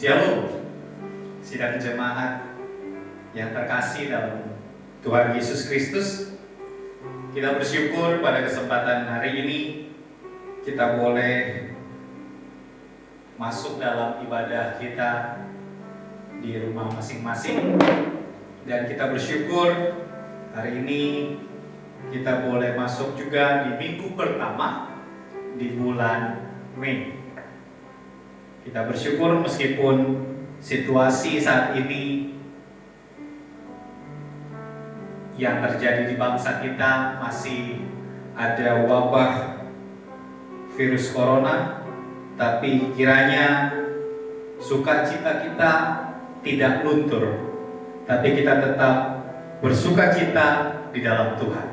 Shalom, sidang jemaat yang terkasih dalam Tuhan Yesus Kristus. Kita bersyukur pada kesempatan hari ini kita boleh masuk dalam ibadah kita di rumah masing-masing. Dan kita bersyukur hari ini kita boleh masuk juga di minggu pertama di bulan Mei. Kita bersyukur meskipun situasi saat ini yang terjadi di bangsa kita masih ada wabah virus corona, tapi kiranya sukacita kita tidak luntur, tapi kita tetap bersukacita di dalam Tuhan.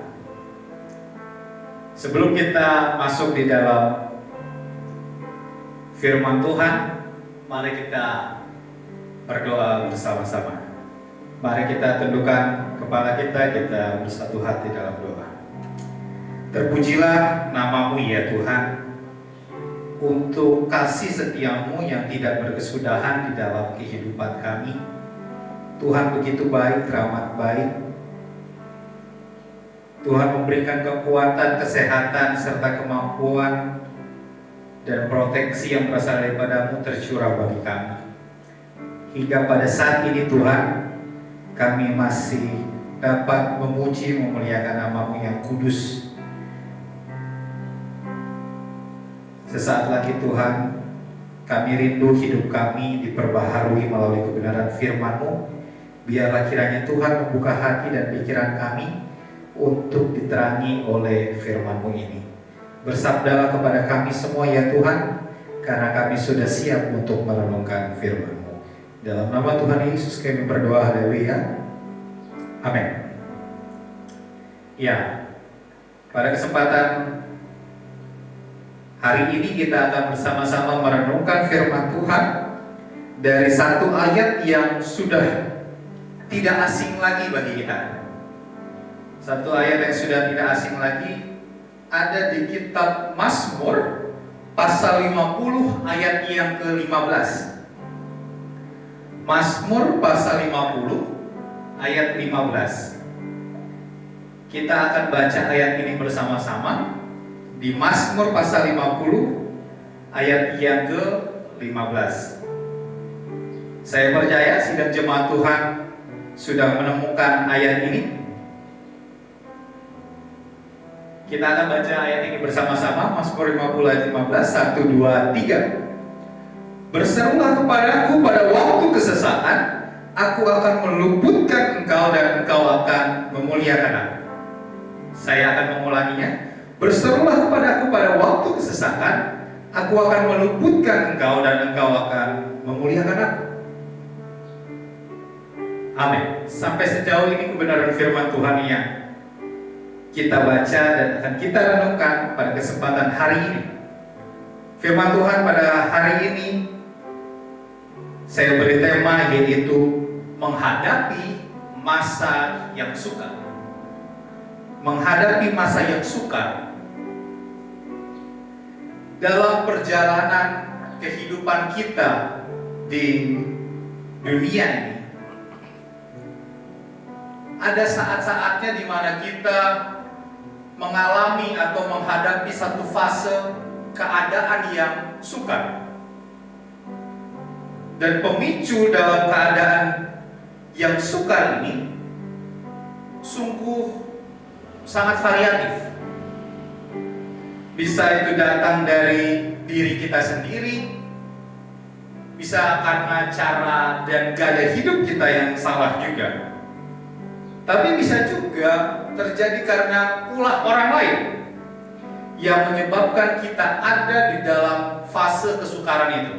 Sebelum kita masuk di dalam firman Tuhan, mari kita berdoa bersama-sama. Mari kita tundukkan kepala kita bersatu hati dalam doa. Terpujilah nama-Mu ya Tuhan, untuk kasih setia-Mu yang tidak berkesudahan di dalam kehidupan kami. Tuhan begitu baik, teramat baik. Tuhan memberikan kekuatan, kesehatan, serta kemampuan dan proteksi yang berasal daripada-Mu tercurah bagi kami. Hingga pada saat ini Tuhan, kami masih dapat memuji, memuliakan nama-Mu yang kudus. Sesaat lagi Tuhan, kami rindu hidup kami diperbaharui melalui kebenaran firman-Mu. Biarlah kiranya Tuhan membuka hati dan pikiran kami untuk diterangi oleh firman-Mu ini. Bersabdalah kepada kami semua ya Tuhan, karena kami sudah siap untuk merenungkan firman-Mu. Dalam nama Tuhan Yesus kami berdoa, haleluya, amin. Ya, pada kesempatan hari ini kita akan bersama-sama merenungkan firman Tuhan dari satu ayat yang sudah tidak asing lagi bagi kita. Satu ayat yang sudah tidak asing lagi ada di kitab Mazmur pasal 50 ayat yang ke-15. Mazmur pasal 50 ayat 15. Kita akan baca ayat ini bersama-sama di Mazmur pasal 50 ayat yang ke-15. Saya percaya sidang jemaat Tuhan sudah menemukan ayat ini. Kita akan baca ayat ini bersama-sama. Mazmur 50 ayat 15, 1, 2, 3. Berserulah kepadaku pada waktu kesesatan, aku akan meluputkan engkau dan engkau akan memuliakan aku. Saya akan mengulanginya. Berserulah kepadaku pada waktu kesesatan, aku akan meluputkan engkau dan engkau akan memuliakan aku. Amin. Sampai sejauh ini kebenaran firman Tuhan yang kita baca dan akan kita renungkan pada kesempatan hari ini. Firman Tuhan pada hari ini saya beri tema yaitu menghadapi masa yang sukar. Menghadapi masa yang sukar dalam perjalanan kehidupan kita di dunia ini. Ada saat-saatnya di mana kita mengalami atau menghadapi satu fase keadaan yang sukar. Dan pemicu dalam keadaan yang sukar ini sungguh sangat variatif. Bisa itu datang dari diri kita sendiri, bisa karena cara dan gaya hidup kita yang salah juga. Tapi bisa juga terjadi karena ulah orang lain yang menyebabkan kita ada di dalam fase kesukaran itu.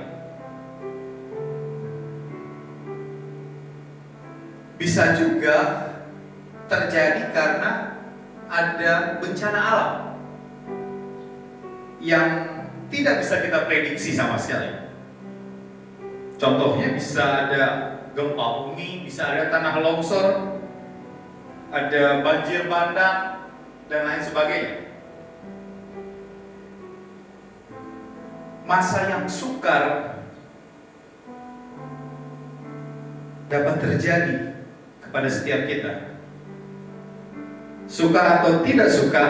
Bisa juga terjadi karena ada bencana alam yang tidak bisa kita prediksi sama sekali. Contohnya bisa ada gempa bumi, bisa ada tanah longsor, ada banjir bandang, dan lain sebagainya. Masa yang sukar dapat terjadi kepada setiap kita. Suka atau tidak suka,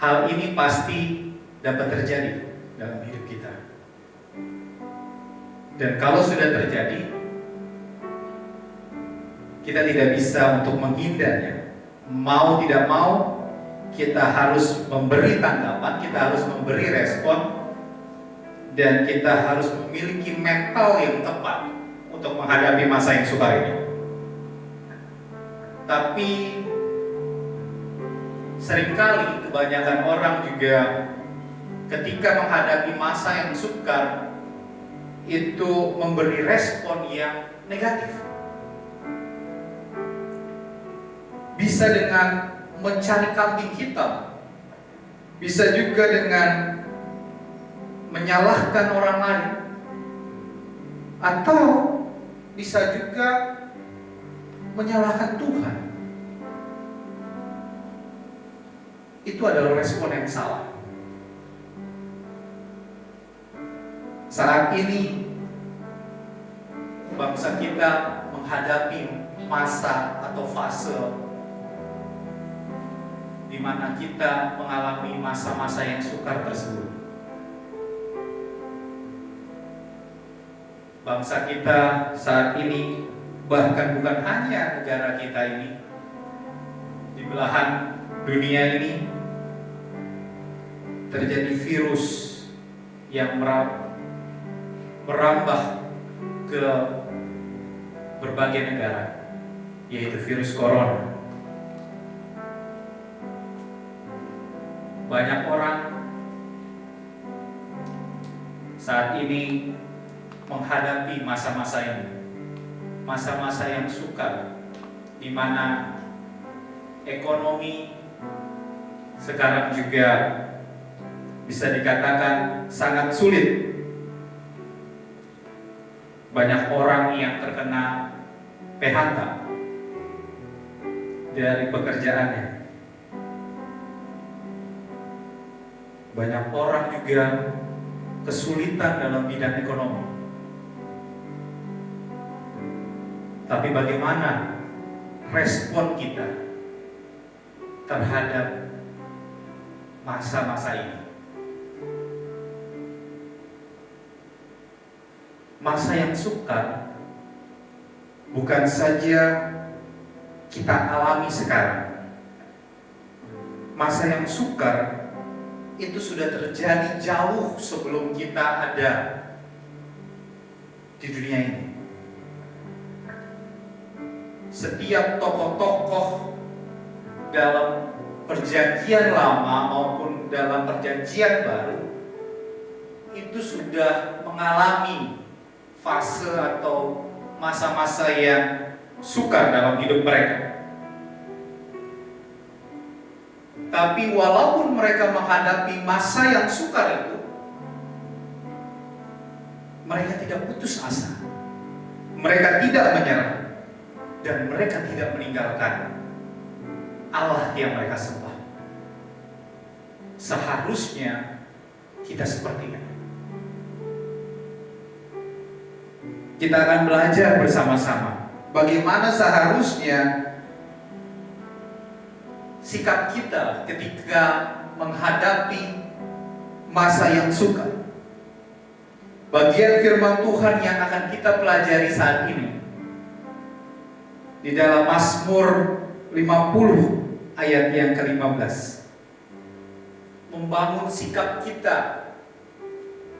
hal ini pasti dapat terjadi dalam hidup kita. Dan kalau sudah terjadi, kita tidak bisa untuk menghindarnya. Mau tidak mau, kita harus memberi tanggapan, kita harus memberi respon, dan kita harus memiliki mental yang tepat untuk menghadapi masa yang sukar ini. Tapi seringkali kebanyakan orang juga ketika menghadapi masa yang sukar itu memberi respon yang negatif. Bisa dengan mencari kambing hitam, bisa juga dengan menyalahkan orang lain, atau bisa juga menyalahkan Tuhan. Itu adalah respon yang salah. Saat ini bangsa kita menghadapi masa atau fase di mana kita mengalami masa-masa yang sukar tersebut. Bangsa kita saat ini, bahkan bukan hanya negara kita ini, di belahan dunia ini terjadi virus yang merambah ke berbagai negara, yaitu virus corona. Banyak orang saat ini menghadapi masa-masa ini, masa-masa yang sukar, di mana ekonomi sekarang juga bisa dikatakan sangat sulit. Banyak orang yang terkena PHK dari pekerjaannya. Banyak orang juga kesulitan dalam bidang ekonomi. Tapi bagaimana respon kita terhadap masa-masa ini? Masa yang sukar bukan saja kita alami sekarang. Masa yang sukar itu sudah terjadi jauh sebelum kita ada di dunia ini. Setiap tokoh-tokoh dalam perjanjian lama maupun dalam perjanjian baru itu sudah mengalami fase atau masa-masa yang sukar dalam hidup mereka. Tapi walaupun mereka menghadapi masa yang sukar itu, mereka tidak putus asa, mereka tidak menyerah, dan mereka tidak meninggalkan Allah yang mereka sembah. Seharusnya kita seperti itu. Kita akan belajar bersama-sama bagaimana seharusnya sikap kita ketika menghadapi masa yang sukar. Bagian firman Tuhan yang akan kita pelajari saat ini di dalam Mazmur 50 ayat yang ke-15. Membangun sikap kita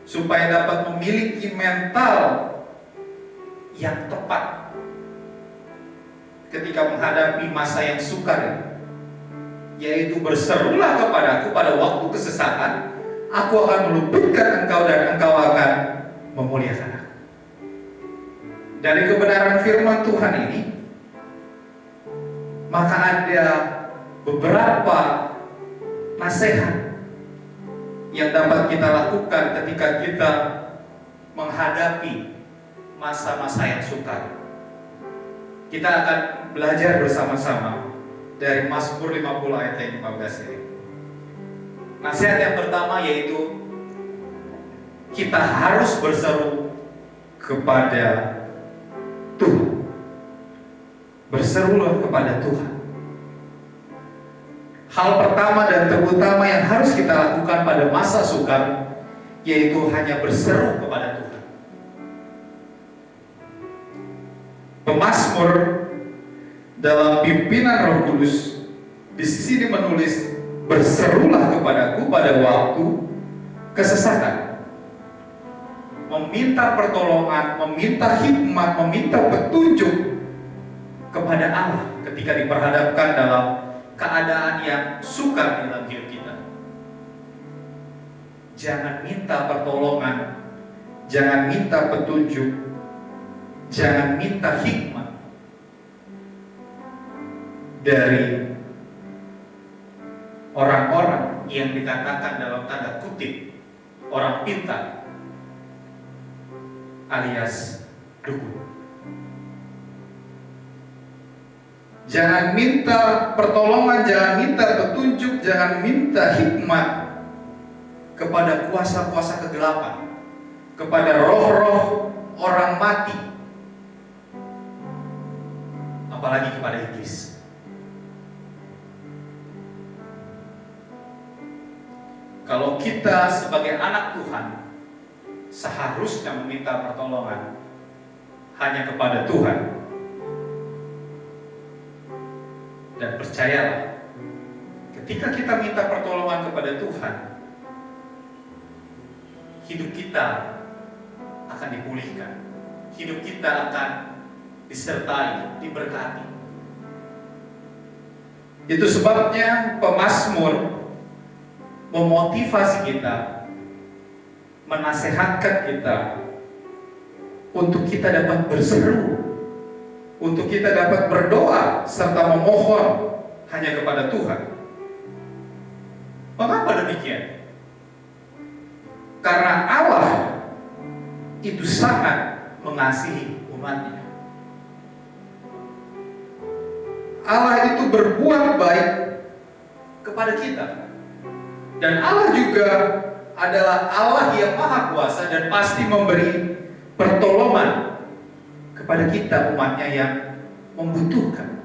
supaya dapat memiliki mental yang tepat ketika menghadapi masa yang sukar ini. Yaitu berserulah kepadaku pada waktu kesesakan, aku akan meluputkan engkau dan engkau akan memuliakan aku. Dari kebenaran firman Tuhan ini, maka ada beberapa nasihat yang dapat kita lakukan ketika kita menghadapi masa-masa yang sukar. Kita akan belajar bersama-sama dari Mazmur 50 ayat yang 15 ini. Nasihat yang pertama yaitu kita harus berseru kepada berserulah kepada Tuhan. Hal pertama dan terutama yang harus kita lakukan pada masa sukar, yaitu hanya berseru kepada Tuhan. Pemazmur dalam pimpinan Roh Kudus di sini menulis, berserulah kepadaku pada waktu kesesakan. Meminta pertolongan, meminta hikmat, meminta petunjuk kepada Allah ketika diperhadapkan dalam keadaan yang sukar dalam hidup kita. Jangan minta pertolongan, jangan minta petunjuk, jangan minta hikmat dari orang-orang yang dikatakan dalam tanda kutip orang pintar alias dukun. Jangan minta pertolongan, jangan minta petunjuk, jangan minta hikmat kepada kuasa-kuasa kegelapan, kepada roh-roh orang mati, apalagi kepada iblis. Kalau kita sebagai anak Tuhan seharusnya meminta pertolongan hanya kepada Tuhan. Dan percayalah, ketika kita minta pertolongan kepada Tuhan, hidup kita akan dipulihkan, hidup kita akan disertai, diberkati. Itu sebabnya pemazmur memotivasi kita, menasehatkan kita untuk kita dapat berseru, untuk kita dapat berdoa serta memohon hanya kepada Tuhan. Mengapa demikian? Karena Allah itu sangat mengasihi umatnya. Allah itu berbuat baik kepada kita. Dan Allah juga adalah Allah yang maha kuasa dan pasti memberi pertolongan kepada kita umatnya yang membutuhkan.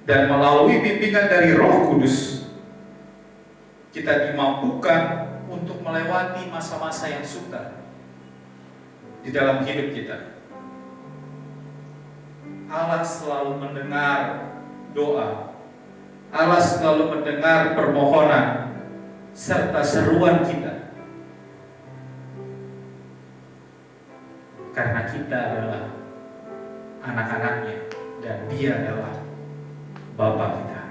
Dan melalui bimbingan dari Roh Kudus, kita dimampukan untuk melewati masa-masa yang sukar di dalam hidup kita. Allah selalu mendengar doa, Allah selalu mendengar permohonan serta seruan kita. Karena kita adalah anak-anaknya dan Dia adalah Bapa kita.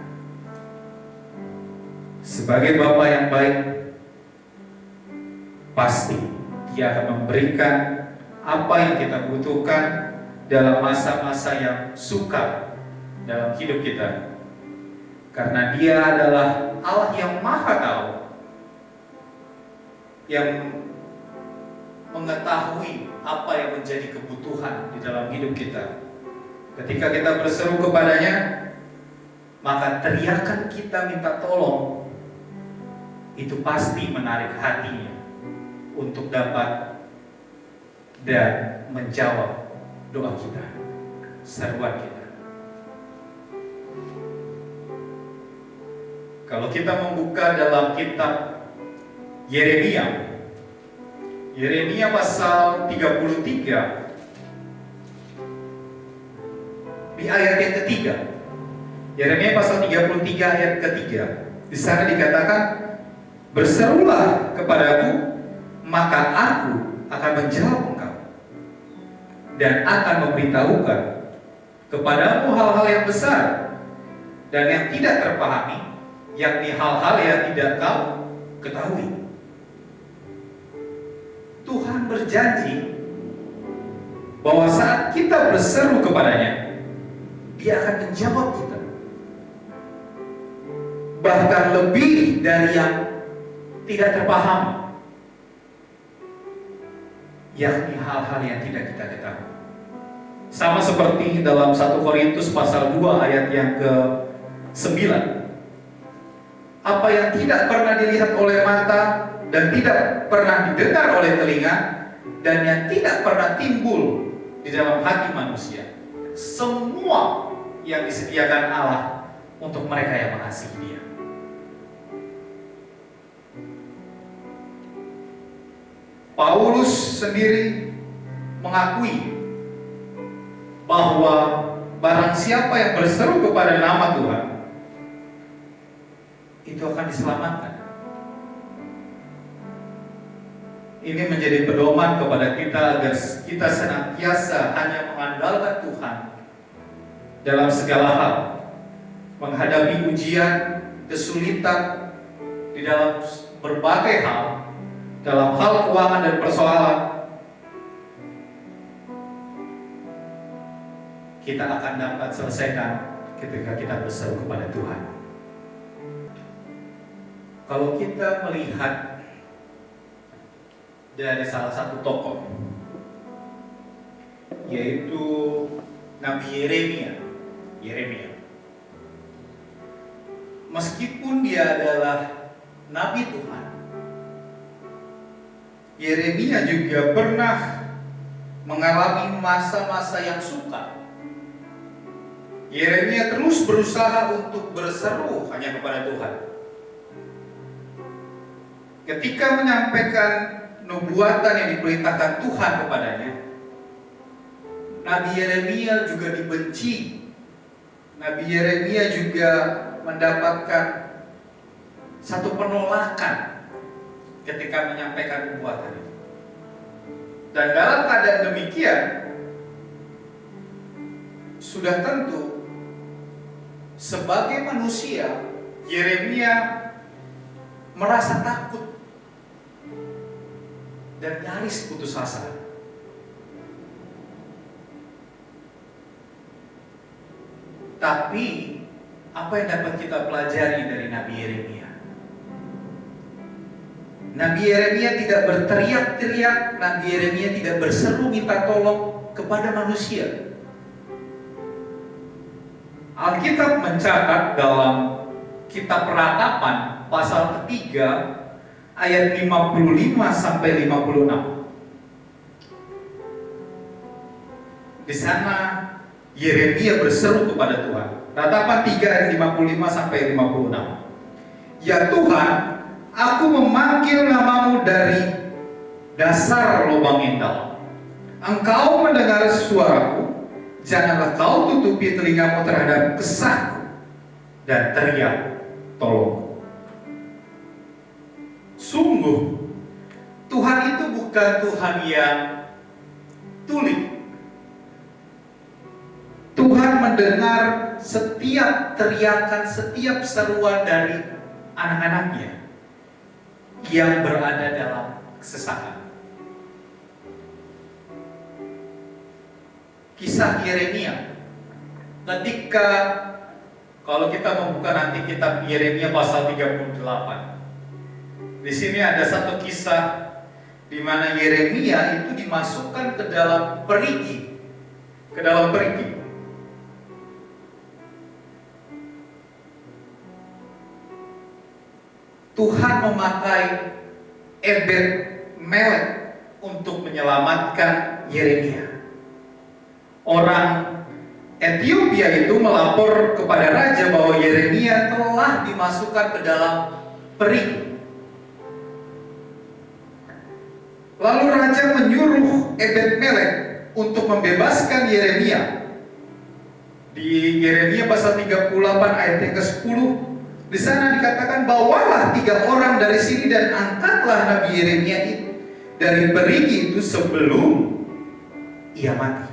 Sebagai Bapa yang baik, pasti Dia akan memberikan apa yang kita butuhkan dalam masa-masa yang sukar dalam hidup kita. Karena Dia adalah Allah yang maha tahu, yang mengetahui apa yang menjadi kebutuhan di dalam hidup kita. Ketika kita berseru kepadanya, maka teriakan kita minta tolong itu pasti menarik hatinya untuk dapat dan menjawab doa kita, seruan kita. Kalau kita membuka dalam kitab Yeremia pasal 33 di ayat yang ketiga. Yeremia pasal 33 ayat ketiga. Di sana dikatakan, berserulah kepadaku, maka aku akan menjawab engkau dan akan memberitahukan kepadamu hal-hal yang besar dan yang tidak terpahami, yakni hal-hal yang tidak kau ketahui. Tuhan berjanji bahwa saat kita berseru kepadanya, Dia akan menjawab kita. Bahkan lebih dari yang tidak terpahami, yakni hal-hal yang tidak kita ketahui. Sama seperti dalam 1 Korintus pasal 2 ayat yang ke-9. Apa yang tidak pernah dilihat oleh mata dan tidak pernah didengar oleh telinga dan yang tidak pernah timbul di dalam hati manusia, semua yang disediakan Allah untuk mereka yang mengasihi Dia. Paulus sendiri mengakui bahwa barang siapa yang berseru kepada nama Tuhan itu akan diselamatkan. Ini menjadi pedoman kepada kita agar kita senantiasa hanya mengandalkan Tuhan dalam segala hal, menghadapi ujian, kesulitan di dalam berbagai hal, dalam hal keuangan dan persoalan. Kita akan dapat selesaikan ketika kita berseru kepada Tuhan. Kalau kita melihat dari salah satu tokoh, yaitu Nabi Yeremia. Meskipun dia adalah Nabi Tuhan, Yeremia juga pernah mengalami masa-masa yang sukar. Yeremia terus berusaha untuk berseru hanya kepada Tuhan. Ketika menyampaikan nubuatan yang diperintahkan Tuhan kepadanya, Nabi Yeremia juga dibenci. Nabi Yeremia juga mendapatkan satu penolakan ketika menyampaikan nubuatan itu. Dan dalam keadaan demikian, sudah tentu sebagai manusia, Yeremia merasa takut dan nyaris putus asa. Tapi apa yang dapat kita pelajari dari Nabi Yeremia? Nabi Yeremia tidak berteriak-teriak, Nabi Yeremia tidak berseru minta tolong kepada manusia. Alkitab mencatat dalam kitab Peratapan pasal ketiga ayat 55 sampai 56. Di sana Yeremia berseru kepada Tuhan. Ratapan 3 ayat 55 sampai 56. Ya Tuhan, aku memanggil namamu dari dasar lubang indah. Engkau mendengar suaraku, janganlah kau tutupi telingamu terhadap kesahku dan teriak tolong. Sungguh, Tuhan itu bukan Tuhan yang tuli. Tuhan mendengar setiap teriakan, setiap seruan dari anak-anaknya yang berada dalam kesesakan. Kisah Yeremia, ketika kalau kita membuka nanti kitab Yeremia pasal 38, di sini ada satu kisah di mana Yeremia itu dimasukkan ke dalam perigi, Tuhan memakai Ebed Melek untuk menyelamatkan Yeremia. Orang Ethiopia itu melapor kepada raja bahwa Yeremia telah dimasukkan ke dalam perigi. Lalu raja menyuruh Ebed Melek untuk membebaskan Yeremia. Di Yeremia pasal 38 ayat yang ke-10, di sana dikatakan, bawalah 3 orang dari sini dan angkatlah Nabi Yeremia itu dari perigi itu sebelum ia mati.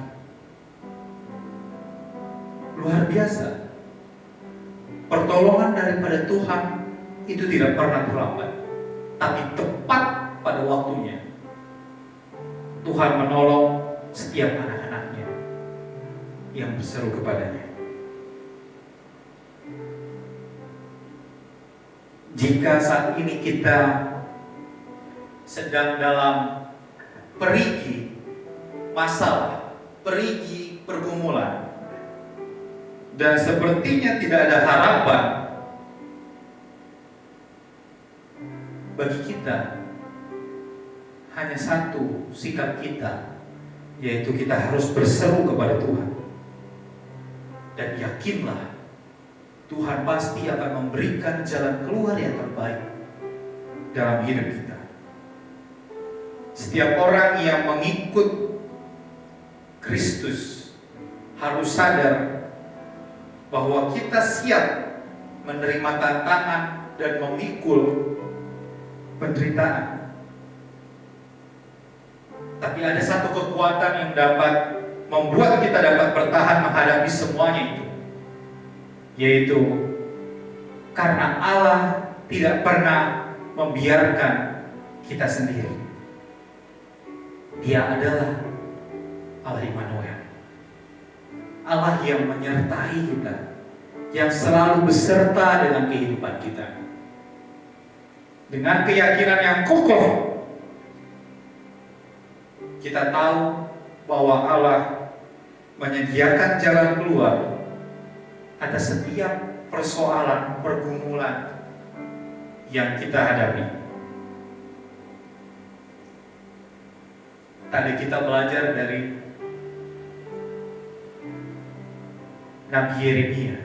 Luar biasa. Pertolongan daripada Tuhan itu tidak pernah terlambat, tapi tepat pada waktunya. Tuhan menolong setiap anak-anaknya yang berseru kepadanya. Jika saat ini kita sedang dalam perigi masalah, perigi pergumulan, dan sepertinya tidak ada harapan bagi kita, hanya satu sikap kita, yaitu kita harus berseru kepada Tuhan. Dan yakinlah, Tuhan pasti akan memberikan jalan keluar yang terbaik dalam hidup kita. Setiap orang yang mengikut Kristus harus sadar bahwa kita siap menerima tantangan dan memikul penderitaan. Tapi ada satu kekuatan yang dapat membuat kita dapat bertahan menghadapi semuanya itu, yaitu karena Allah tidak pernah membiarkan kita sendiri. Dia adalah Allah Immanuel, Allah yang menyertai kita, yang selalu beserta dengan kehidupan kita. Dengan keyakinan yang kokoh, kita tahu bahwa Allah menyediakan jalan keluar atas setiap persoalan, pergumulan yang kita hadapi. Tadi kita belajar dari Nabi Yeremia.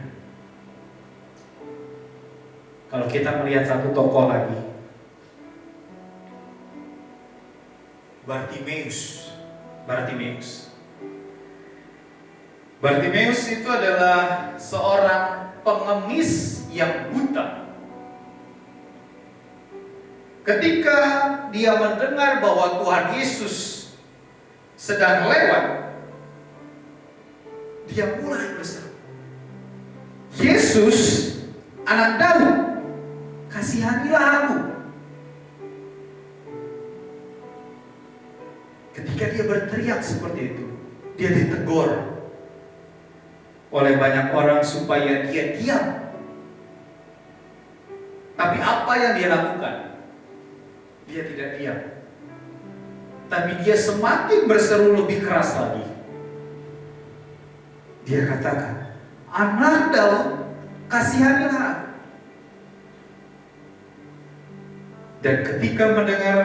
Kalau kita melihat satu tokoh lagi, Bartimeus. Bartimeus itu adalah seorang pengemis yang buta. Ketika dia mendengar bahwa Tuhan Yesus sedang lewat, dia mulai berseru, "Yesus, anak Daud, kasihanilah aku." Ketika dia berteriak seperti itu, dia ditegur oleh banyak orang supaya dia diam. Tapi apa yang dia lakukan? Dia tidak diam, tapi dia semakin berseru lebih keras lagi. Dia katakan, "Anak Daud, kasihanilah aku." Dan ketika mendengar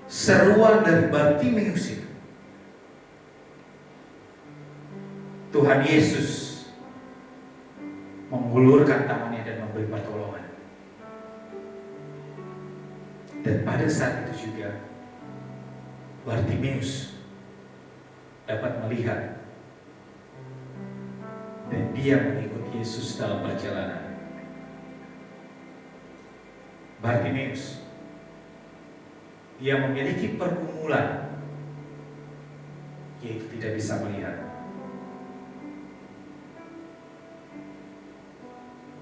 seruan dari Bartimeus itu, Tuhan Yesus mengulurkan tangannya dan memberi pertolongan. Dan pada saat itu juga Bartimeus dapat melihat, dan dia mengikut Yesus dalam perjalanan. Bartimeus, dia memiliki pergumulan, yaitu tidak bisa melihat.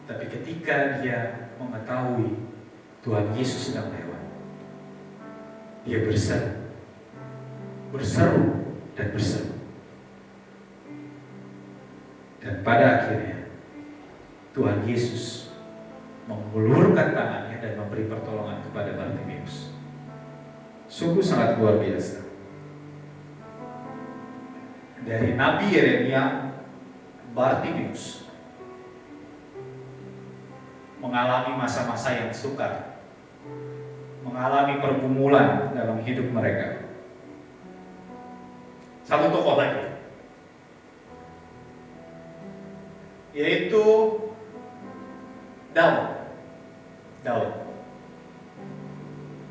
Tapi ketika dia mengetahui Tuhan Yesus sedang lewat, dia berseru dan berseru. Dan pada akhirnya Tuhan Yesus mengulurkan tangannya dan memberi pertolongan kepada Bartimeus. Sungguh sangat luar biasa. Dari Nabi Yeremia, Bartimeus mengalami masa-masa yang sukar, mengalami pergumulan dalam hidup mereka. Satu tokoh lagi, yaitu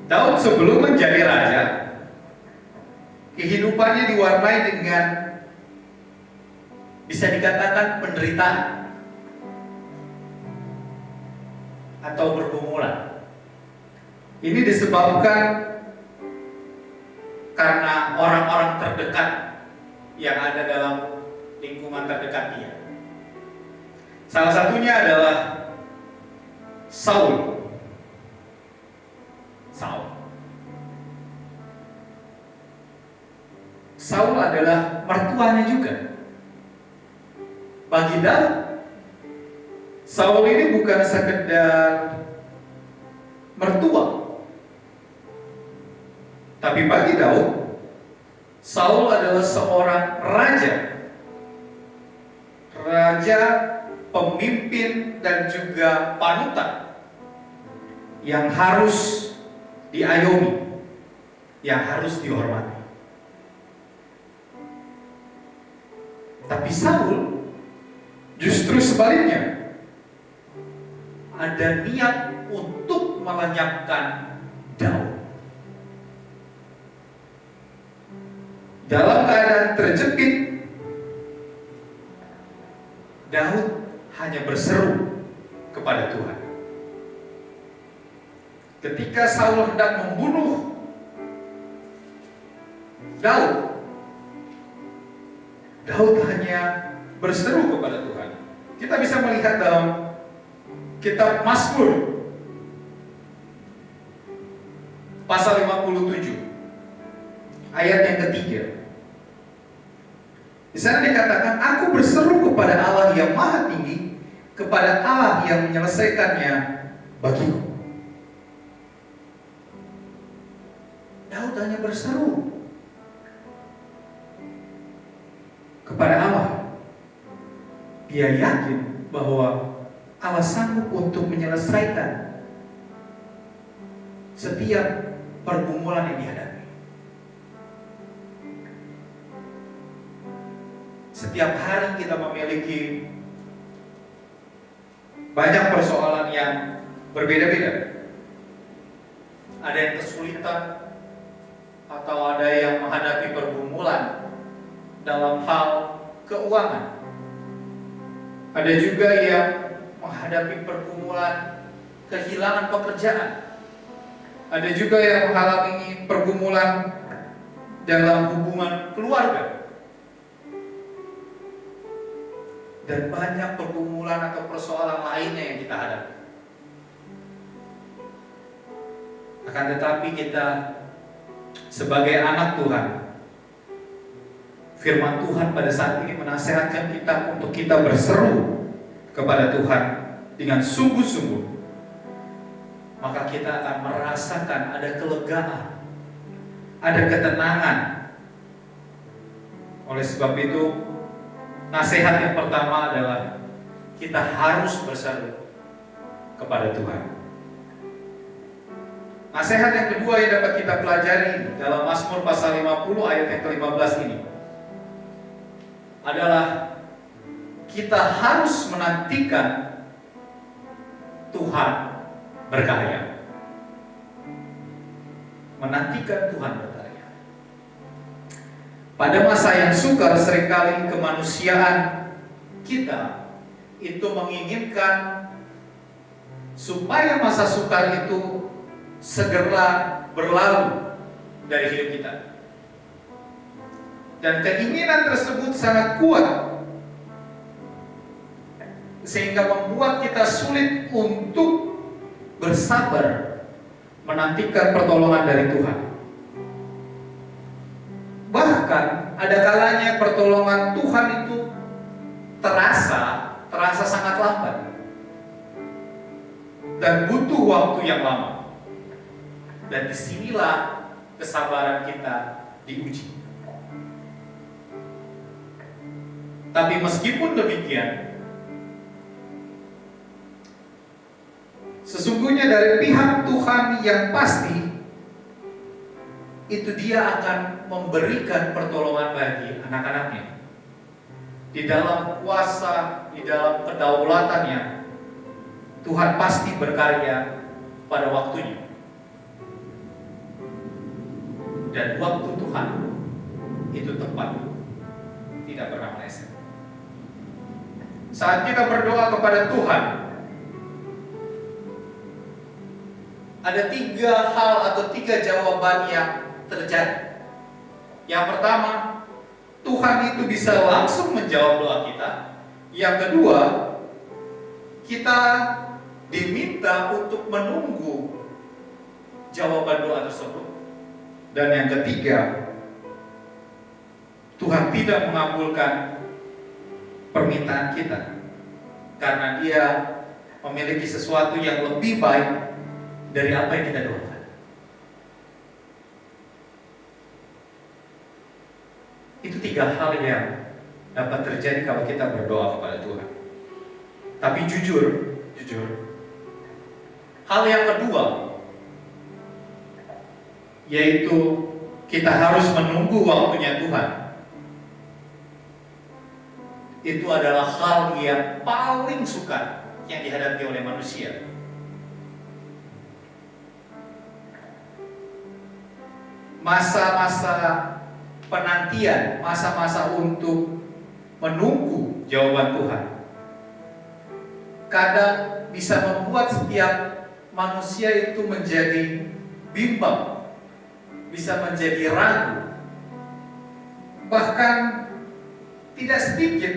Daud sebelum menjadi raja, kehidupannya diwarnai dengan, bisa dikatakan, penderitaan atau pergumulan. Ini disebabkan karena orang-orang terdekat yang ada dalam lingkungan terdekat dia. Salah satunya adalah Saul. Saul adalah mertuanya juga. Bagi Daud, Saul ini bukan sekedar mertua, tapi bagi Daud, Saul adalah seorang raja, pemimpin dan juga panutan yang harus diayomi, yang harus dihormati. Tapi Saul Justru sebaliknya, ada niat untuk melenyapkan Daud. Dalam keadaan terjepit, Daud hanya berseru kepada Tuhan. Ketika Saul hendak membunuh Daud, Daud hanya berseru kepada Tuhan. Kita bisa melihat dalam kitab Mazmur pasal 57 ayat yang ketiga. Di sana dikatakan, aku berseru kepada Allah yang maha tinggi, kepada Allah yang menyelesaikannya bagiku. Daud hanya berseru kepada Allah. Dia yakin bahwa Allah sanggup untuk menyelesaikan setiap pergumulan yang dihadapi. Setiap hari kita memiliki banyak persoalan yang berbeda-beda. Ada yang kesulitan, atau ada yang menghadapi pergumulan dalam hal keuangan. Ada juga yang menghadapi pergumulan kehilangan pekerjaan. Ada juga yang mengalami pergumulan dalam hubungan keluarga. Dan banyak pergumulan atau persoalan lainnya yang kita hadapi. Akan tetapi kita sebagai anak Tuhan, firman Tuhan pada saat ini menasihatkan kita untuk kita berseru kepada Tuhan dengan sungguh-sungguh. Maka kita akan merasakan ada kelegaan, ada ketenangan. Oleh sebab itu, nasihat yang pertama adalah kita harus berseru kepada Tuhan. Nasihat yang kedua yang dapat kita pelajari dalam Mazmur pasal 50 ayat yang ke-15 ini adalah kita harus menantikan Tuhan berkarya. Menantikan Tuhan berkarya. Pada masa yang sukar, seringkali kemanusiaan kita itu menginginkan supaya masa sukar itu segera berlalu dari hidup kita. Dan keinginan tersebut sangat kuat, sehingga membuat kita sulit untuk bersabar menantikan pertolongan dari Tuhan. Bahkan ada kalanya pertolongan Tuhan itu terasa sangat lambat dan butuh waktu yang lama. Dan disinilah kesabaran kita diuji. Tapi meskipun demikian, sesungguhnya dari pihak Tuhan yang pasti, itu Dia akan memberikan pertolongan bagi anak-anaknya. Di dalam kuasa, di dalam kedaulatannya, Tuhan pasti berkarya pada waktunya. Dan waktu Tuhan itu tepat, tidak pernah meleset. Saat kita berdoa kepada Tuhan, ada 3 hal atau 3 jawaban yang terjadi. Yang pertama, Tuhan itu bisa langsung menjawab doa kita. Yang kedua, kita diminta untuk menunggu jawaban doa tersebut. Dan yang ketiga, Tuhan tidak mengabulkan permintaan kita karena Dia memiliki sesuatu yang lebih baik dari apa yang kita doakan. Itu 3 hal yang dapat terjadi kalau kita berdoa kepada Tuhan. Tapi jujur, hal yang kedua, yaitu kita harus menunggu waktunya Tuhan. itu adalah hal yang paling sukar yang dihadapi oleh manusia. Masa-masa penantian, masa-masa untuk menunggu jawaban Tuhan, kadang bisa membuat setiap manusia itu menjadi bimbang, bisa menjadi ragu, bahkan tidak sedikit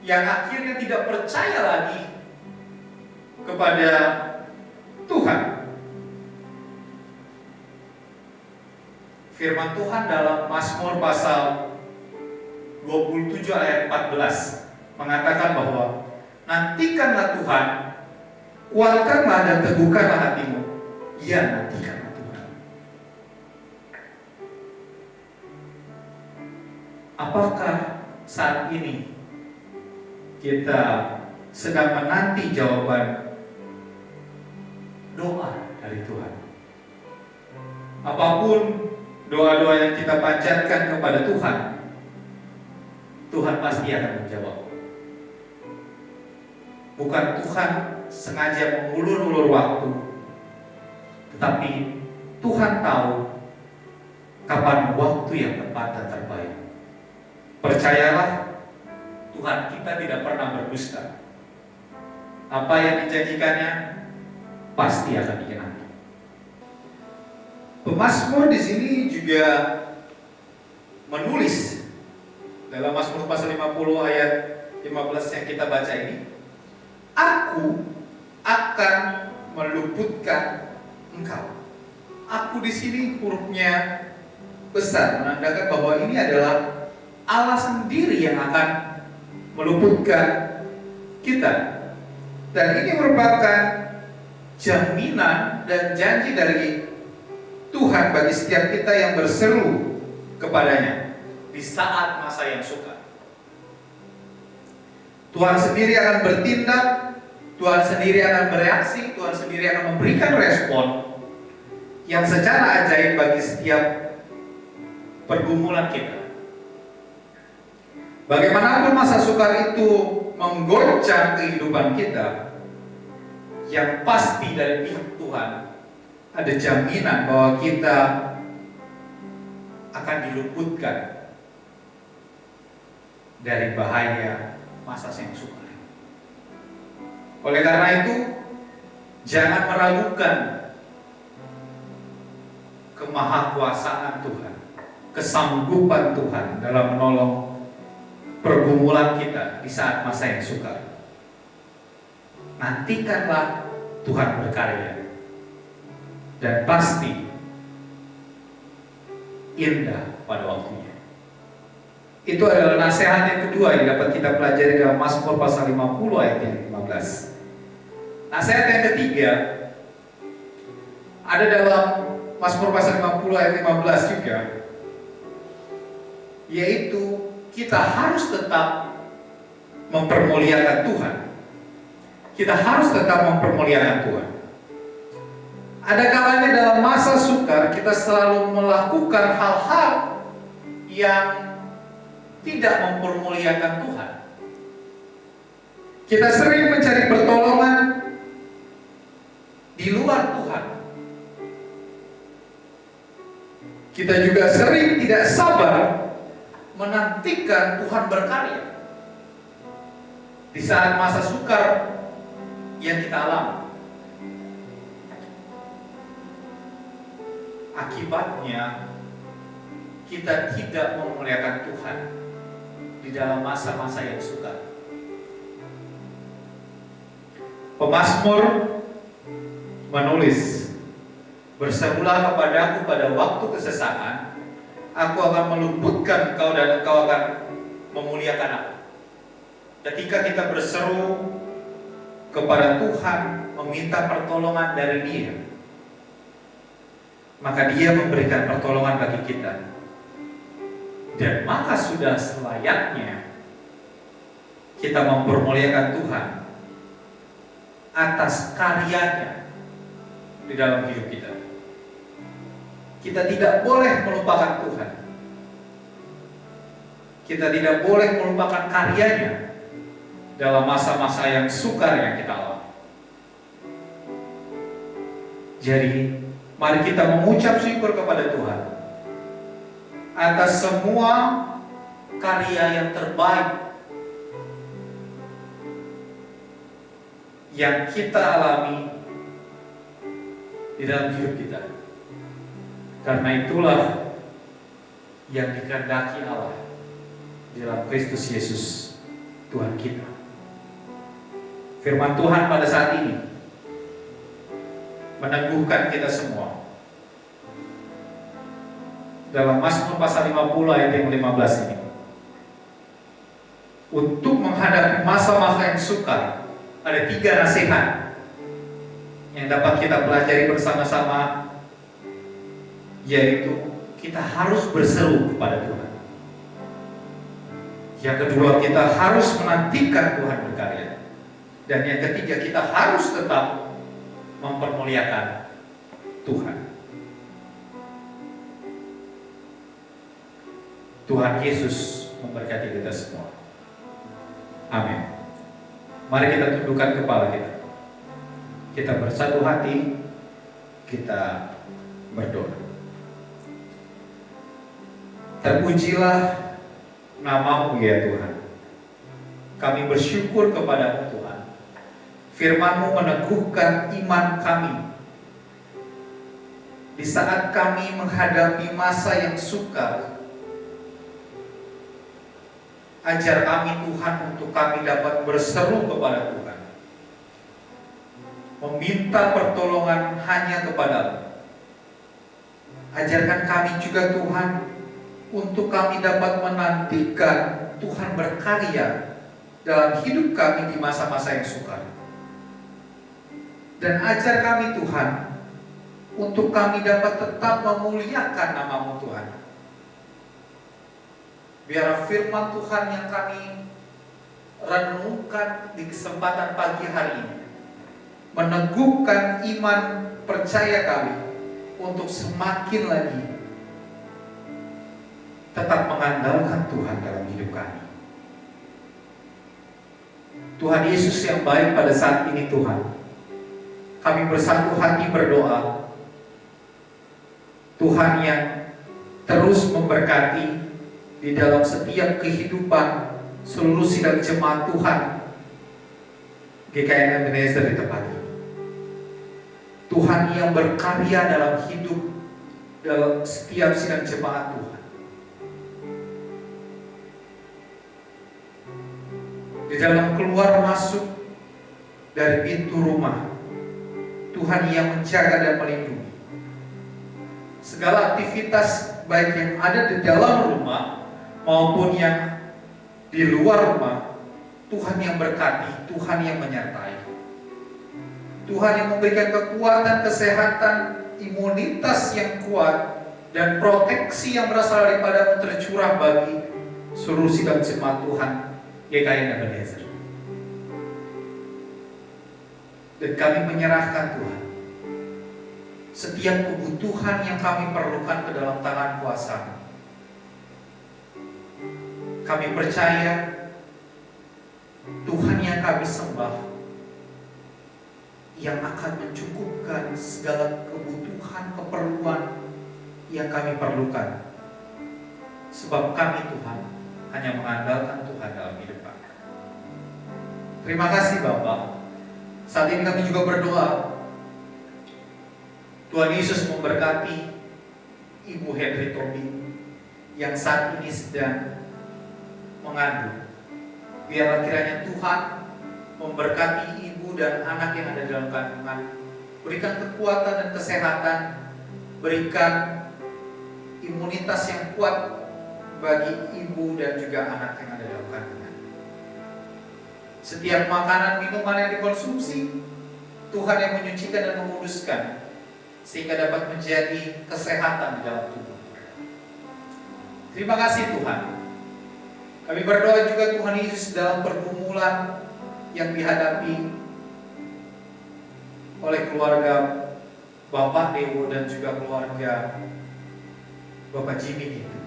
yang akhirnya tidak percaya lagi kepada Tuhan. Firman Tuhan dalam Mazmur pasal 27 ayat 14 mengatakan bahwa nantikanlah Tuhan, kuatkanlah dan teguhkanlah hatimu. Ya, nantikanlah Tuhan. Apakah saat ini kita sedang menanti jawaban doa dari Tuhan? Apapun doa-doa yang kita panjatkan kepada Tuhan, Tuhan pasti akan menjawab. Bukan Tuhan sengaja mengulur-ulur waktu, tetapi Tuhan tahu kapan waktu yang tepat dan terbaik. Percayalah, Tuhan kita tidak pernah berdusta. Apa yang dijanjikannya pasti akan digenapi. Pemazmur di sini juga menulis dalam Mazmur pasal 50 ayat 15 yang kita baca ini, Aku akan meluputkan engkau. Aku di sini hurufnya besar, menandakan bahwa ini adalah Allah sendiri yang akan meluputkan kita. Dan ini merupakan jaminan dan janji dari Tuhan bagi setiap kita yang berseru kepadanya di saat masa yang sukar. Tuhan sendiri akan bertindak, Tuhan sendiri akan bereaksi, Tuhan sendiri akan memberikan respon yang secara ajaib bagi setiap pergumulan kita. Bagaimanapun masa sukar itu menggoncang kehidupan kita, yang pasti dari pihak Tuhan ada jaminan bahwa kita akan diluputkan dari bahaya masa yang sukar. Oleh karena itu, jangan meragukan kemahakuasaan Tuhan, kesanggupan Tuhan dalam menolong pergumulan kita di saat masa yang sukar. Nantikanlah Tuhan berkarya, dan pasti indah pada waktunya. Itu adalah nasihat yang kedua yang dapat kita pelajari dalam Mazmur pasal 50 ayat yang 15. Nasihat yang ketiga ada dalam Mazmur pasal 50 ayat 15 juga, yaitu kita harus tetap mempermuliakan Tuhan. Kita harus tetap mempermuliakan Tuhan. Ada kalanya dalam masa sukar kita selalu melakukan hal-hal yang tidak mempermuliakan Tuhan. Kita sering mencari pertolongan di luar Tuhan. Kita juga sering tidak sabar menantikan Tuhan berkarya di saat masa sukar yang kita alami. Akibatnya kita tidak memuliakan Tuhan di dalam masa-masa yang sukar. Pemazmur menulis, berserulah kepadaku pada waktu kesesakan, aku akan meluputkan engkau dan engkau akan memuliakan aku. Ketika kita berseru kepada Tuhan, meminta pertolongan dari Dia, maka Dia memberikan pertolongan bagi kita. Dan maka sudah selayaknya kita mempermuliakan Tuhan atas karyanya di dalam hidup kita. Kita tidak boleh melupakan Tuhan. Kita tidak boleh melupakan karyanya dalam masa-masa yang sukar yang kita alami. Jadi, mari kita mengucap syukur kepada Tuhan atas semua karya yang terbaik yang kita alami di dalam hidup kita. Karena itulah yang dikehendaki Allah di dalam Kristus Yesus Tuhan kita. Firman Tuhan pada saat ini meneguhkan kita semua. Dalam Mazmur pasal 50 ayat yang 15 ini, untuk menghadapi masa-masa yang sukar, ada 3 nasihat yang dapat kita pelajari bersama-sama, yaitu kita harus berseru kepada Tuhan. Yang kedua, kita harus menantikan Tuhan berkarya. Dan yang ketiga, kita harus tetap mempermuliakan Tuhan. Tuhan Yesus memberkati kita semua. Amin. Mari kita tundukkan kepala kita. Kita bersatu hati, kita berdoa. Terpujilah nama-Mu ya Tuhan. Kami bersyukur kepada-Mu Tuhan. Firman-Mu meneguhkan iman kami. Di saat kami menghadapi masa yang sukar, ajar kami Tuhan untuk kami dapat berseru kepada Tuhan, meminta pertolongan hanya kepada-Mu. Ajarkan kami juga Tuhan untuk kami dapat menantikan Tuhan berkarya dalam hidup kami di masa-masa yang sukar. Dan ajar kami Tuhan untuk kami dapat tetap memuliakan nama-Mu Tuhan. Biar firman Tuhan yang kami renungkan di kesempatan pagi hari ini meneguhkan iman percaya kami untuk semakin lagi tetap mengandalkan Tuhan dalam hidup kami. Tuhan Yesus yang baik, pada saat ini Tuhan, kami bersatu hati berdoa, Tuhan yang terus memberkati di dalam setiap kehidupan seluruh sidang jemaat Tuhan GKI Ebenezer di tempat ini. Tuhan yang berkarya dalam hidup dalam setiap sidang jemaat Tuhan. Di dalam keluar masuk dari pintu rumah, Tuhan yang menjaga dan melindungi. Segala aktivitas baik yang ada di dalam rumah maupun yang di luar rumah, Tuhan yang berkati, Tuhan yang menyertai. Tuhan yang memberikan kekuatan, kesehatan, imunitas yang kuat, dan proteksi yang berasal daripada-Mu tercurah bagi seluruh sidang jemaat Tuhan GKI Ebenezer. Dan kami menyerahkan Tuhan setiap kebutuhan yang kami perlukan ke dalam tangan kuasa-Mu. Kami percaya Tuhan yang kami sembah yang akan mencukupkan segala kebutuhan, keperluan yang kami perlukan. Sebab kami Tuhan hanya mengandalkan Tuhan dalam hidup kami. Terima kasih Bapak. Saat ini kami juga berdoa, Tuhan Yesus memberkati Ibu Henry Tommy yang saat ini sedang mengandung. Biarlah kiranya Tuhan memberkati ibu dan anak yang ada dalam kandungan. Berikan kekuatan dan kesehatan, berikan imunitas yang kuat bagi ibu dan juga anak yang ada dalam kandungan. Setiap makanan minuman yang dikonsumsi, Tuhan yang menyucikan dan menguduskan, sehingga dapat menjadi kesehatan di dalam tubuh. Terima kasih Tuhan. Kami berdoa juga Tuhan Yesus dalam pergumulan yang dihadapi oleh keluarga Bapak Dewo dan juga keluarga Bapak Jimmy itu.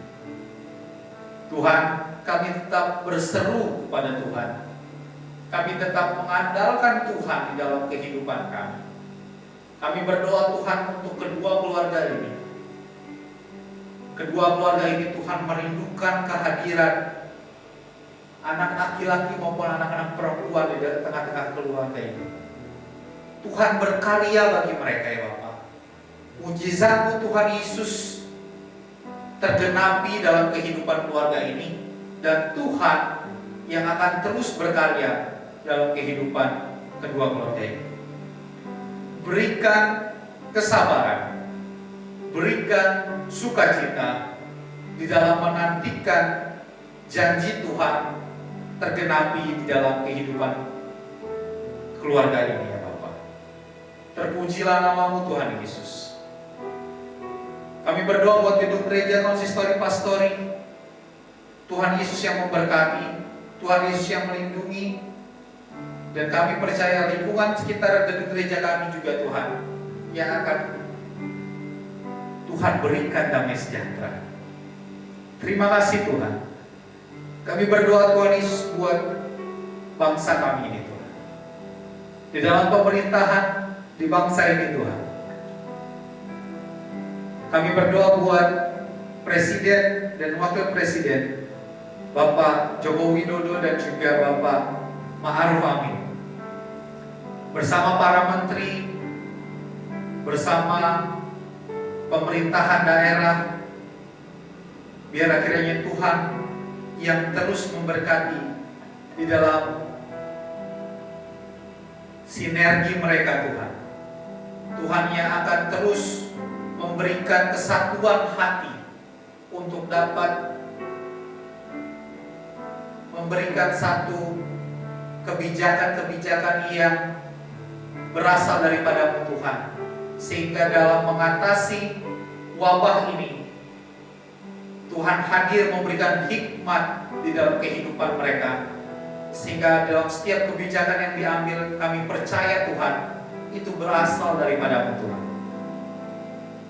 Tuhan, kami tetap berseru kepada Tuhan. Kami tetap mengandalkan Tuhan di dalam kehidupan kami. Kami berdoa Tuhan untuk kedua keluarga ini. Kedua keluarga ini Tuhan merindukan kehadiran anak laki-laki maupun anak-anak perempuan di tengah-tengah keluarga ini. Tuhan berkarya bagi mereka ya Bapak. Mujizat-Mu Tuhan Yesus tergenapi dalam kehidupan keluarga ini, dan Tuhan yang akan terus berkarya dalam kehidupan kedua keluarga ini. Berikan kesabaran, berikan sukacita di dalam menantikan janji Tuhan tergenapi di dalam kehidupan keluarga ini ya Bapak. Terpujilah nama-Mu Tuhan Yesus. Kami berdoa buat gedung gereja konsistori pastori. Tuhan Yesus yang memberkati, Tuhan Yesus yang melindungi, dan kami percaya lingkungan sekitar gedung gereja kami juga Tuhan yang akan Tuhan berikan damai sejahtera. Terima kasih Tuhan. Kami berdoa Tuhan Yesus buat bangsa kami ini Tuhan. Di dalam pemerintahan di bangsa ini Tuhan. Kami berdoa buat Presiden dan Wakil Presiden Bapak Joko Widodo dan juga Bapak Ma'ruf Amin, bersama para menteri, bersama pemerintahan daerah, biar akhirnya Tuhan yang terus memberkati di dalam sinergi mereka Tuhan. Tuhan yang akan terus memberikan kesatuan hati untuk dapat memberikan satu kebijakan-kebijakan yang berasal daripada Tuhan, sehingga dalam mengatasi wabah ini Tuhan hadir memberikan hikmat di dalam kehidupan mereka, sehingga dalam setiap kebijakan yang diambil kami percaya Tuhan itu berasal daripada Tuhan.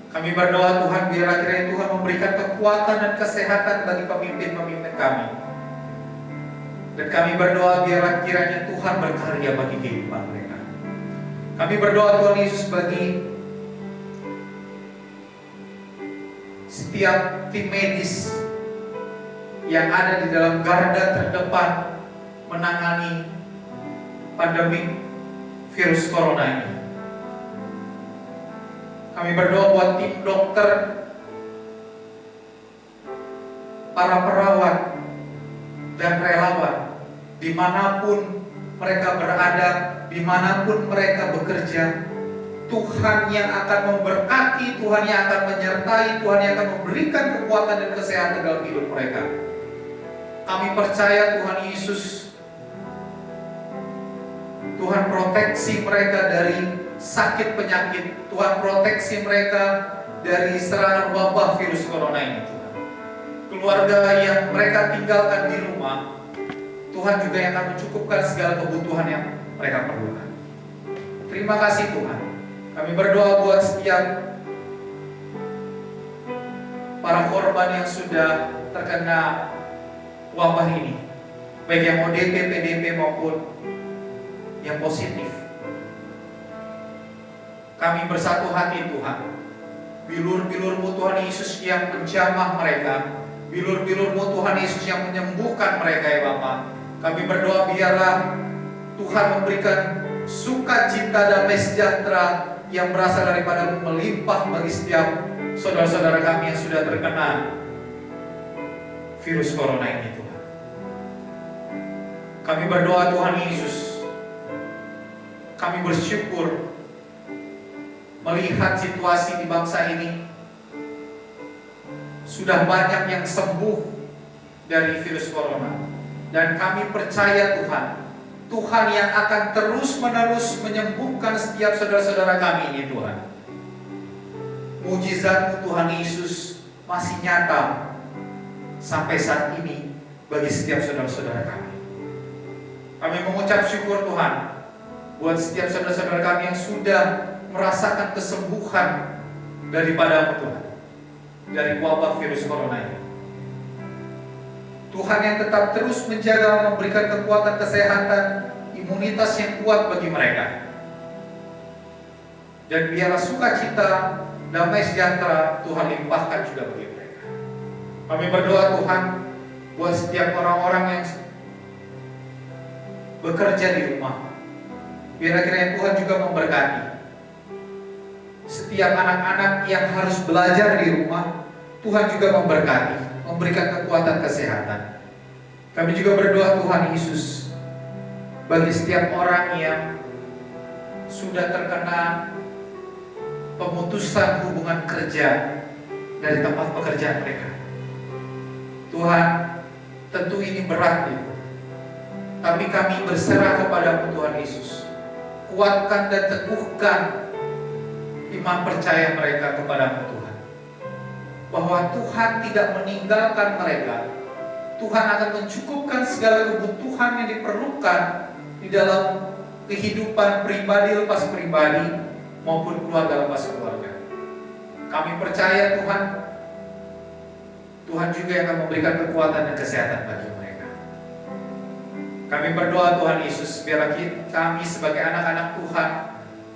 Kami berdoa Tuhan biar akhirnya Tuhan memberikan kekuatan dan kesehatan bagi pemimpin-pemimpin kami. Dan kami berdoa biar kiranya Tuhan berkarya bagi kehidupan mereka. Kami berdoa Tuhan Yesus bagi setiap tim medis yang ada di dalam garda terdepan menangani pandemi virus corona ini. Kami berdoa buat tim dokter, para perawat, dan relawan, dimanapun mereka berada, dimanapun mereka bekerja. Tuhan yang akan memberkati, Tuhan yang akan menyertai, Tuhan yang akan memberikan kekuatan dan kesehatan dalam hidup mereka. Kami percaya Tuhan Yesus, Tuhan proteksi mereka dari sakit penyakit, Tuhan proteksi mereka dari serangan wabah virus corona ini Tuhan. Keluarga yang mereka tinggalkan di rumah, Tuhan juga yang akan mencukupkan segala kebutuhan yang mereka perlukan. Terima kasih Tuhan. Kami berdoa buat setiap para korban yang sudah terkena wabah ini, baik yang ODP, PDP maupun yang positif. Kami bersatu hati Tuhan. Bilur-bilur-Mu Tuhan Yesus yang menjamah mereka, bilur-bilur-Mu Tuhan Yesus yang menyembuhkan mereka ya Bapa. Kami berdoa biarlah Tuhan memberikan sukacita damai sejahtera yang berasal daripada melimpah bagi setiap saudara-saudara kami yang sudah terkena virus corona ini Tuhan. Kami berdoa Tuhan Yesus, kami bersyukur melihat situasi di bangsa ini. Sudah banyak yang sembuh dari virus corona, dan kami percaya Tuhan, Tuhan yang akan terus-menerus menyembuhkan setiap saudara-saudara kami ini Tuhan. Mujizat Tuhan Yesus masih nyata sampai saat ini bagi setiap saudara-saudara kami. Kami mengucap syukur Tuhan buat setiap saudara-saudara kami yang sudah merasakan kesembuhan daripada Tuhan, dari wabah virus corona ini. Tuhan yang tetap terus menjaga, memberikan kekuatan kesehatan, imunitas yang kuat bagi mereka. Dan biarlah sukacita, damai sejahtera Tuhan limpahkan juga bagi mereka. Kami berdoa Tuhan buat setiap orang-orang yang bekerja di rumah. Biarlah kiranya Tuhan juga memberkati setiap anak-anak yang harus belajar di rumah. Tuhan juga memberkati, memberikan kekuatan kesehatan. Kami juga berdoa Tuhan Yesus bagi setiap orang yang sudah terkena pemutusan hubungan kerja dari tempat pekerjaan mereka. Tuhan, tentu ini berat ya. Tapi kami berserah kepada Tuhan Yesus. Kuatkan dan teguhkan iman percaya mereka kepada Tuhan. Bahwa Tuhan tidak meninggalkan mereka. Tuhan akan mencukupkan segala kebutuhan yang diperlukan di dalam kehidupan pribadi lepas pribadi maupun keluarga lepas keluarga. Kami percaya Tuhan, Tuhan juga yang akan memberikan kekuatan dan kesehatan bagi mereka. Kami berdoa Tuhan Yesus, biarlah kami sebagai anak-anak Tuhan,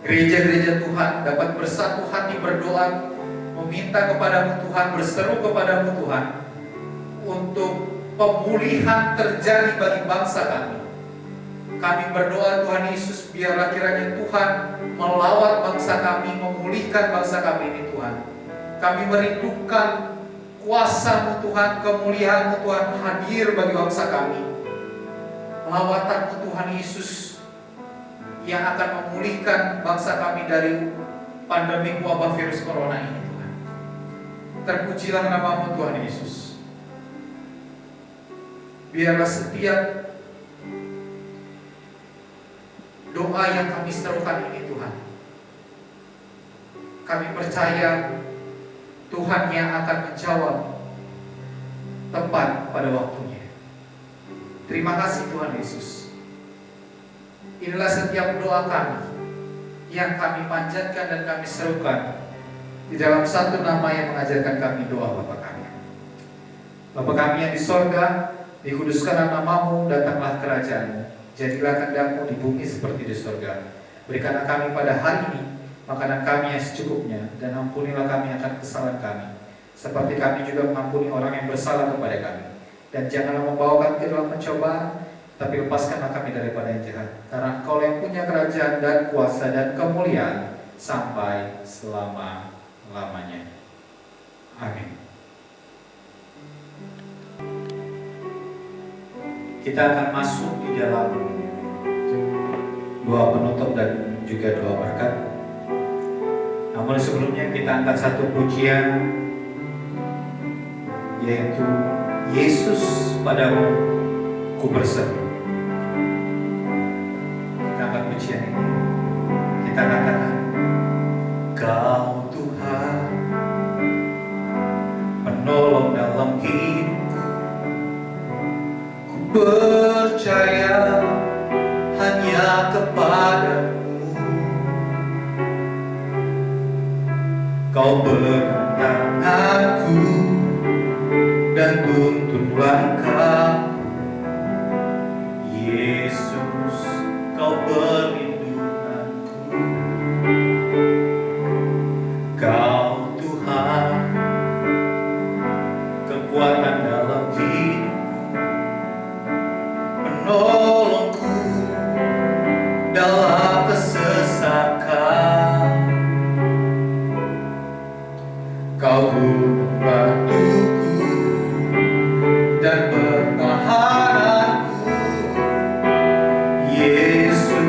gereja-gereja Tuhan dapat bersatu hati berdoa, meminta kepadamu Tuhan, berseru kepadamu Tuhan, untuk pemulihan terjadi bagi bangsa kami. Kami berdoa Tuhan Yesus, biarlah kiranya Tuhan melawat bangsa kami, memulihkan bangsa kami ini Tuhan. Kami merindukan kuasa-Mu Tuhan, kemuliaan-Mu Tuhan hadir bagi bangsa kami. Lawatan-Mu Tuhan Yesus yang akan memulihkan bangsa kami dari pandemi wabah virus corona ini Tuhan. Terpujilah nama-Mu Tuhan Yesus. Biarlah setiap doa yang kami serukan ini Tuhan, kami percaya Tuhan yang akan menjawab tepat pada waktunya. Terima kasih Tuhan Yesus. Inilah setiap doa kami yang kami panjatkan dan kami serukan di dalam satu nama yang mengajarkan kami doa Bapa kami. Bapa kami yang di sorga, dikuduskanlah nama-Mu, datanglah kerajaan-Mu, jadilah kehendak-Mu di bumi seperti di sorga. Berikanlah kami pada hari ini makanan kami yang secukupnya, dan ampunilah kami akan kesalahan kami, seperti kami juga mengampuni orang yang bersalah kepada kami. Dan janganlah membawa kami ke dalam pencobaan, tapi lepaskanlah kami daripada yang jahat. Karena Engkau yang punya kerajaan dan kuasa dan kemuliaan sampai selama-lamanya. Amin. Kita akan masuk di dalam doa penutup dan juga doa berkat. Namun sebelumnya kita angkat satu pujian, yaitu Yesus padamu ku berseru. Kita angkat pujian ini. Kita katakan, Kau Tuhan, penolong dalam hidupku. Ku percaya hanya kepadamu. Kau pegang tanganku dan tuntun langkahku. Yesus, Kau perlindunganku. Kau Tuhan, kekuatan dalam hidupku, penolongku dalam kesesakan. Kau batuku dan pertahananku. Yesus,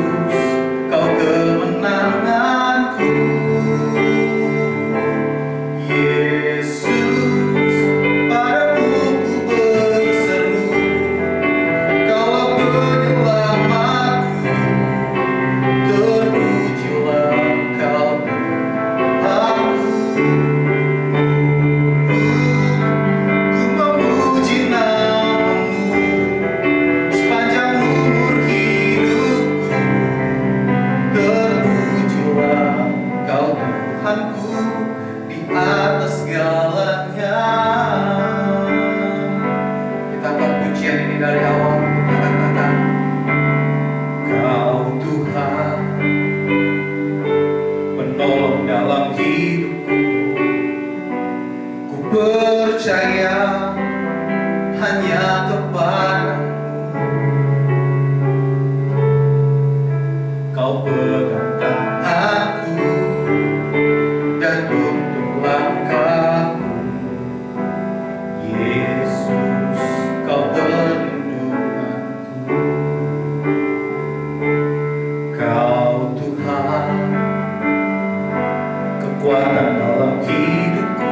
kekuatan dalam hidupku,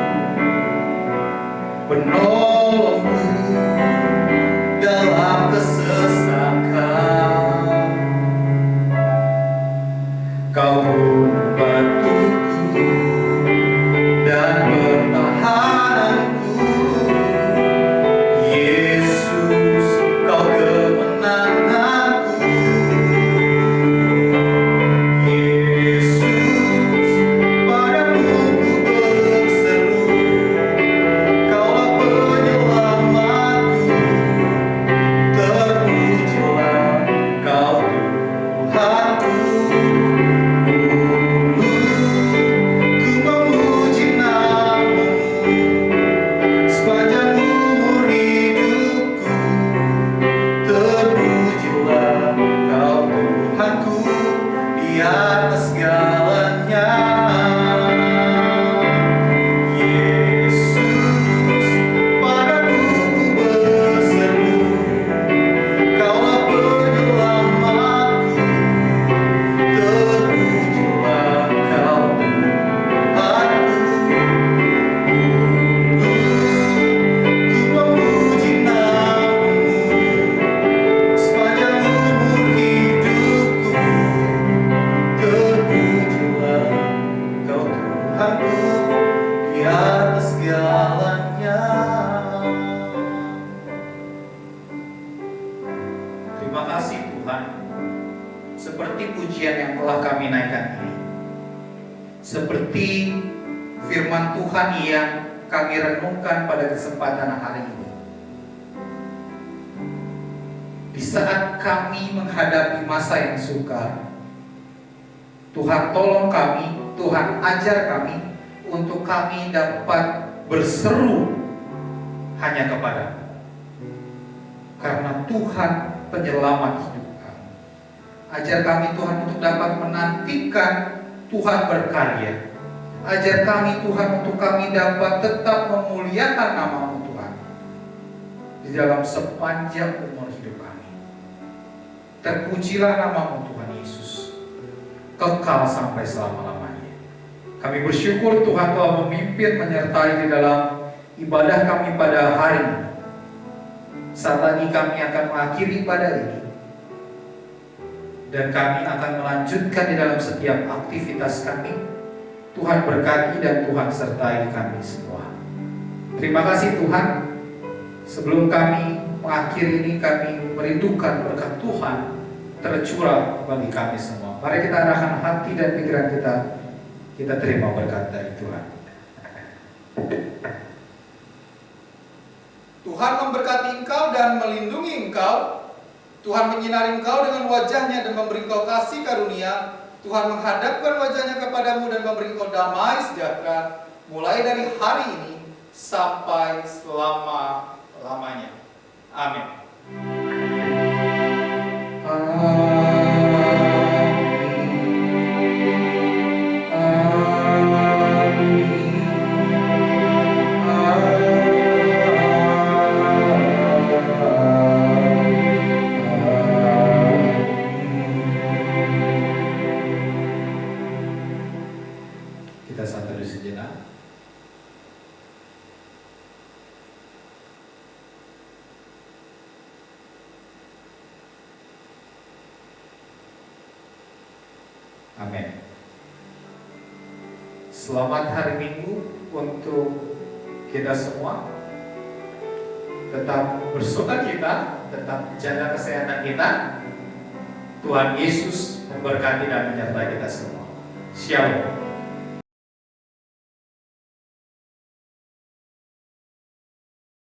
penolongku dalam kesesakan. Kau pun batuku dan pertahananku, Yesus, kau kemenanganku. Yesus, padamu ku berseru, Kaulah penyelamatku. Terpujilah Kau Tuhanku. Terima kasih Tuhan, seperti pujian yang telah kami naikkan ini, seperti firman Tuhan yang kami renungkan pada kesempatan hari ini. Di saat kami menghadapi masa yang sukar, Tuhan tolong kami, Tuhan ajar kami untuk kami dapat berseru hanya kepada-Mu. Karena Tuhan penyelamat hidup kami. Ajar kami Tuhan untuk dapat menantikan Tuhan berkarya. Ajar kami Tuhan untuk kami dapat tetap memuliakan nama-Mu Tuhan di dalam sepanjang umur hidup kami. Terpujilah nama-Mu Tuhan Yesus, kekal sampai selama-lamanya. Kami bersyukur Tuhan telah memimpin menyertai di dalam ibadah kami pada hari ini. Saat lagi kami akan mengakhiri ibadah ini, dan kami akan melanjutkan di dalam setiap aktivitas kami. Tuhan berkati dan Tuhan sertai kami semua. Terima kasih Tuhan. Sebelum kami mengakhiri ini, kami merindukan berkat Tuhan tercurah bagi kami semua. Mari kita arahkan hati dan pikiran kita terima berkat dari Tuhan. Tuhan memberkati engkau dan melindungi engkau. Tuhan menyinari engkau dengan wajahnya dan memberi engkau kasih karunia. Tuhan menghadapkan wajahnya kepadamu dan memberi engkau damai sejahtera, mulai dari hari ini sampai selama-lamanya. Amin. Kita santai dulu sejenak. Amin. Selamat hari Minggu untuk kita semua. Tetap bersukacita, tetap jaga kesehatan kita. Tuhan Yesus memberkati dan menyertai kita semua. Shalom.